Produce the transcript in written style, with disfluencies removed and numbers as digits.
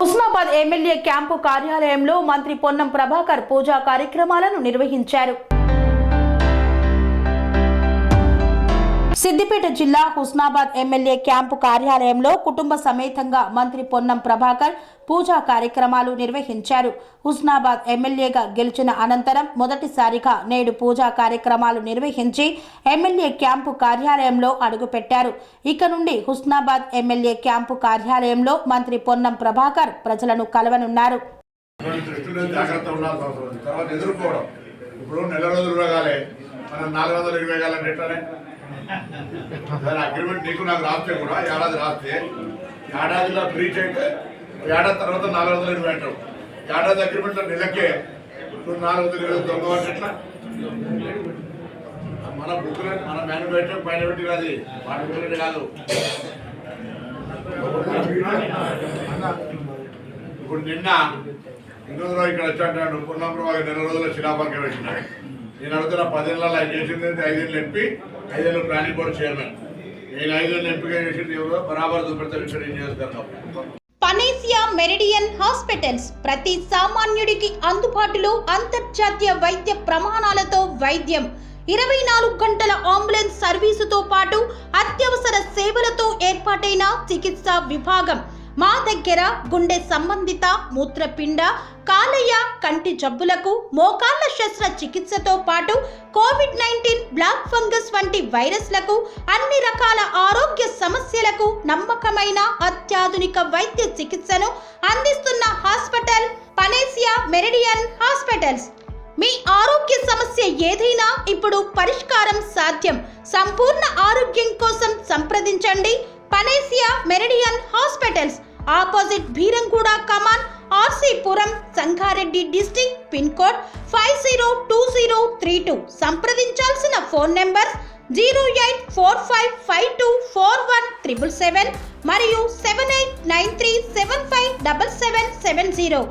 Husnabad MLA camp కార్యాలయంలో మంత్రి పొన్నం ప్రభాకర్ పూజా కార్యక్రమాలను నిర్వహించారు. సిద్దిపేట జిల్లా హుస్నాబాద్ ఎమ్మెల్యే క్యాంపు కార్యాలయంలో కుటుంబ సమేతంగా మంత్రి పొన్నం ప్రభాకర్ పూజా కార్యక్రమాలు నిర్వహించారు. హుస్నాబాద్ ఎమ్మెల్యేగా గెలిచిన అనంతరం మొదటిసారిగా నేడు పూజా కార్యక్రమాలు నిర్వహించి ఎమ్మెల్యే క్యాంపు కార్యాలయంలో అడుగుపెట్టారు. ఇక నుండి హుస్నాబాద్ ఎమ్మెల్యే క్యాంపు కార్యాలయంలో మంత్రి పొన్నం ప్రభాకర్ ప్రజలను కలవనున్నారు. అగ్రిమెంట్ నీకు నాకు రాస్తే కూడా ఏడాది రాస్తే ఏడాదిలో బ్రీచ్ అయితే ఏడాది తర్వాత 420 అంటారు. ఏడాది అగ్రిమెంట్లో నెలకే 420 దొంగ ఎట్లా మన బుక్ మన మ్యానుఫ్యాక్చర్ పైన పెట్టి అది వాటి కాదు. ఇప్పుడు నిన్న ఇందులో ఇక్కడ వచ్చాడు పొన్నం ప్రభాకర్ 2 రోజుల శిలాపలకం పెట్టినాడు. నేను అడుగుతున్న 10 ఏళ్ళలో ఆయన చేసింది 5 ఏళ్ళు ఎంపీ 5 ఏళ్ళు ప్లానింగ్ బోర్డు చైర్మన్. నేను 5 ఏళ్ళు ఎంపీగా చేసింది ఎవరో బరాబర్ చూపెడతారు ఇక్కడ ఏం చేస్తారు. పనేసియా మెరిడియన్ హాస్పిటల్స్ ప్రతి సామాన్యుడికి అందుబాటులో అంతర్జాతీయ వైద్య ప్రమాణాలతో వైద్యం, 24 గంటల అంబులెన్స్ సర్వీసుతో పాటు అత్యవసర సేవలతో ఏర్పాటైన చికిత్సా విభాగం. మా దగ్గర గుండె సంబంధిత, మూత్రపిండ, కాలేయ, కంటి జబ్బులకు, మోకాళ్ల శస్త్ర చికిత్సతో పాటు కోవిడ్-19, బ్లాక్ ఫంగస్ వంటి వైరస్లకు, అన్ని రకాల ఆరోగ్య సమస్యలకు నమ్మకమైన అత్యాధునిక వైద్య చికిత్సను అందిస్తున్న హాస్పిటల్ పనేసియా మెరిడియన్ హాస్పిటల్స్. మీ ఆరోగ్య సమస్య ఏదైనా ఇప్పుడు పరిష్కారం సాధ్యం. సంపూర్ణ ఆరోగ్యం కోసం సంప్రదించండి Panacea Meridian hospitals, opposite Beeramguda Kaman, RC Puram, Sangareddy district, pin code 502032. సంప్రదించాల్సిన ఫోన్ నెంబర్ 0845524177 మరియు 7893757770.